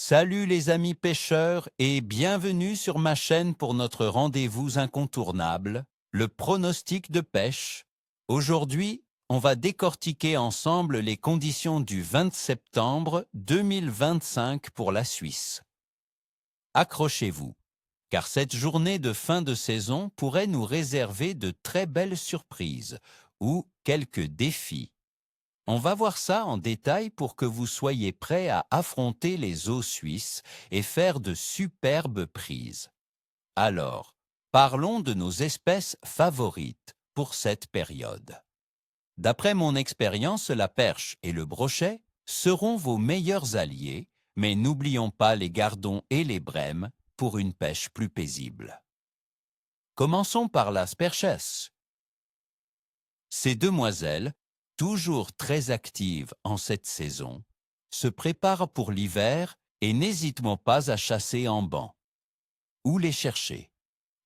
Salut les amis pêcheurs et bienvenue sur ma chaîne pour notre rendez-vous incontournable, le pronostic de pêche. Aujourd'hui, on va décortiquer ensemble les conditions du 20 septembre 2025 pour la Suisse. Accrochez-vous, car cette journée de fin de saison pourrait nous réserver de très belles surprises ou quelques défis. On va voir ça en détail pour que vous soyez prêts à affronter les eaux suisses et faire de superbes prises. Alors, parlons de nos espèces favorites pour cette période. D'après mon expérience, la perche et le brochet seront vos meilleurs alliés, mais n'oublions pas les gardons et les brèmes pour une pêche plus paisible. Commençons par la sperchès. Ces demoiselles, toujours très actives en cette saison, se préparent pour l'hiver et n'hésitent pas à chasser en banc. Où les chercher?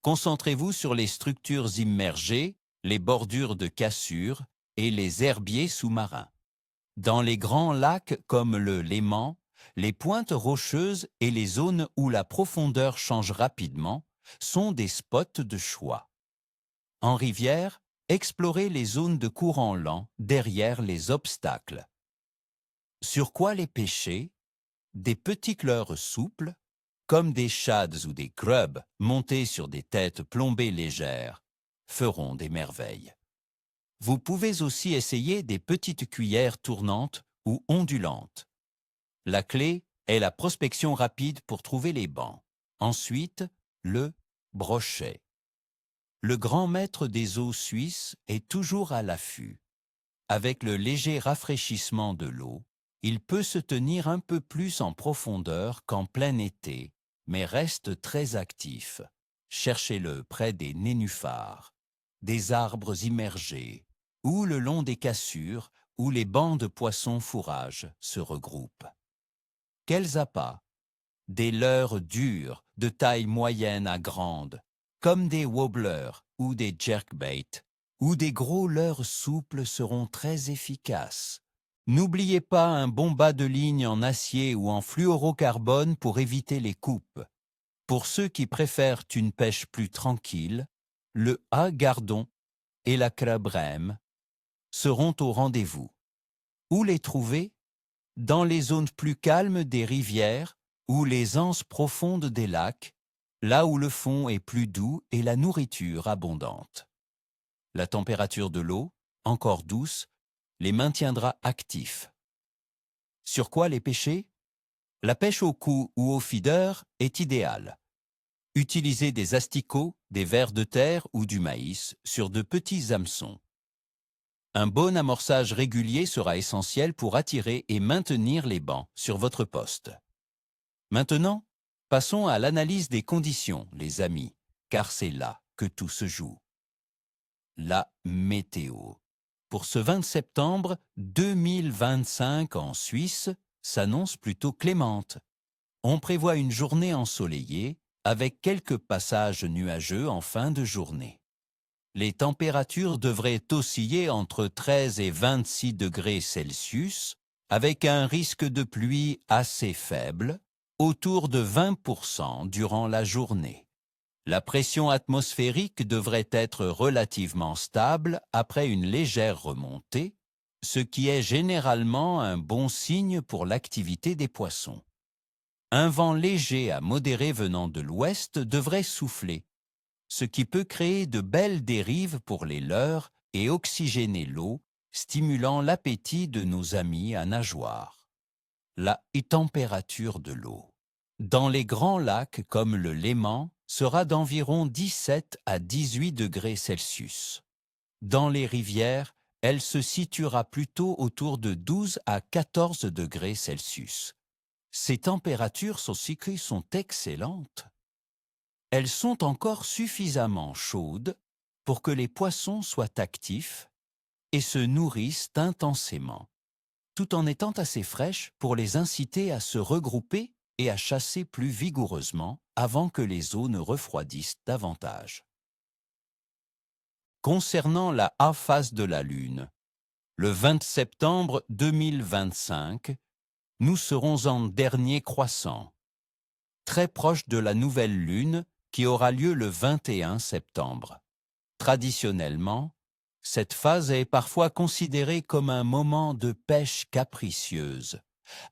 Concentrez-vous sur les structures immergées, les bordures de cassures et les herbiers sous-marins. Dans les grands lacs comme le Léman, les pointes rocheuses et les zones où la profondeur change rapidement sont des spots de choix. En rivière, explorez les zones de courant lent derrière les obstacles. Sur quoi les pêcher? Des petits leurres souples, comme des shads ou des grubs montés sur des têtes plombées légères, feront des merveilles. Vous pouvez aussi essayer des petites cuillères tournantes ou ondulantes. La clé est la prospection rapide pour trouver les bancs. Ensuite, le brochet. Le grand maître des eaux suisses est toujours à l'affût. Avec le léger rafraîchissement de l'eau, il peut se tenir un peu plus en profondeur qu'en plein été, mais reste très actif. Cherchez-le près des nénuphars, des arbres immergés, ou le long des cassures où les bancs de poissons fourrage se regroupent. Quels appâts! Des leurres durs, de taille moyenne à grande, comme des wobblers ou des jerkbaits, ou des gros leurres souples seront très efficaces. N'oubliez pas un bon bas de ligne en acier ou en fluorocarbone pour éviter les coupes. Pour ceux qui préfèrent une pêche plus tranquille, le A-gardon et la crabrème seront au rendez-vous. Où les trouver? Dans les zones plus calmes des rivières ou les anses profondes des lacs, là où le fond est plus doux et la nourriture abondante. La température de l'eau, encore douce, les maintiendra actifs. Sur quoi les pêcher? La pêche au coup ou au feeder est idéale. Utilisez des asticots, des vers de terre ou du maïs sur de petits hameçons. Un bon amorçage régulier sera essentiel pour attirer et maintenir les bancs sur votre poste. Maintenant, passons à l'analyse des conditions, les amis, car c'est là que tout se joue. La météo. Pour ce 20 septembre 2025 en Suisse, s'annonce plutôt clémente. On prévoit une journée ensoleillée avec quelques passages nuageux en fin de journée. Les températures devraient osciller entre 13 et 26 degrés Celsius, avec un risque de pluie assez faible, autour de 20% durant la journée. La pression atmosphérique devrait être relativement stable après une légère remontée, ce qui est généralement un bon signe pour l'activité des poissons. Un vent léger à modéré venant de l'ouest devrait souffler, ce qui peut créer de belles dérives pour les leurres et oxygéner l'eau, stimulant l'appétit de nos amis à nageoires. La température de l'eau. Dans les grands lacs comme le Léman, sera d'environ 17 à 18 degrés Celsius. Dans les rivières, elle se situera plutôt autour de 12 à 14 degrés Celsius. Ces températures sont excellentes. Elles sont encore suffisamment chaudes pour que les poissons soient actifs et se nourrissent intensément, tout en étant assez fraîches pour les inciter à se regrouper et à chasser plus vigoureusement avant que les eaux ne refroidissent davantage. Concernant la A-phase de la Lune, le 20 septembre 2025, nous serons en dernier croissant, très proche de la nouvelle lune qui aura lieu le 21 septembre. Traditionnellement, cette phase est parfois considérée comme un moment de pêche capricieuse,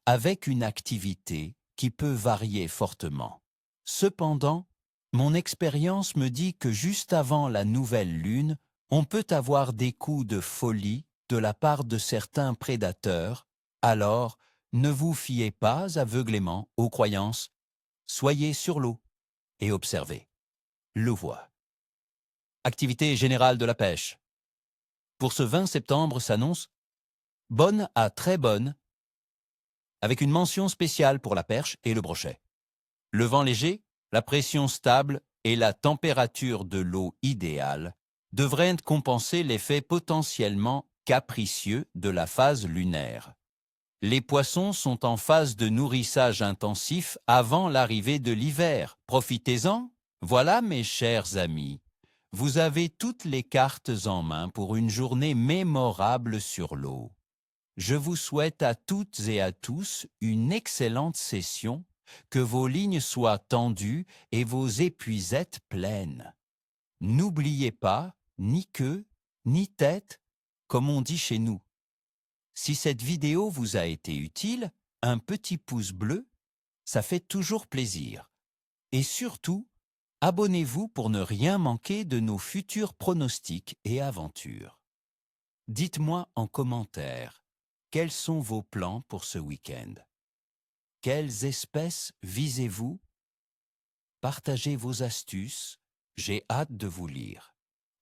avec une activité qui peut varier fortement. Cependant, mon expérience me dit que juste avant la nouvelle lune, on peut avoir des coups de folie de la part de certains prédateurs, alors ne vous fiez pas aveuglément aux croyances. Soyez sur l'eau et observez. Le voit. Activité générale de la pêche. Pour ce 20 septembre s'annonce bonne à très bonne, avec une mention spéciale pour la perche et le brochet. Le vent léger, la pression stable et la température de l'eau idéale devraient compenser l'effet potentiellement capricieux de la phase lunaire. Les poissons sont en phase de nourrissage intensif avant l'arrivée de l'hiver. Profitez-en. Voilà, mes chers amis, vous avez toutes les cartes en main pour une journée mémorable sur l'eau. Je vous souhaite à toutes et à tous une excellente session, que vos lignes soient tendues et vos épuisettes pleines. N'oubliez pas, ni queue, ni tête, comme on dit chez nous. Si cette vidéo vous a été utile, un petit pouce bleu, ça fait toujours plaisir. Et surtout, abonnez-vous pour ne rien manquer de nos futurs pronostics et aventures. Dites-moi en commentaire, quels sont vos plans pour ce week-end? Quelles espèces visez-vous? Partagez vos astuces, j'ai hâte de vous lire.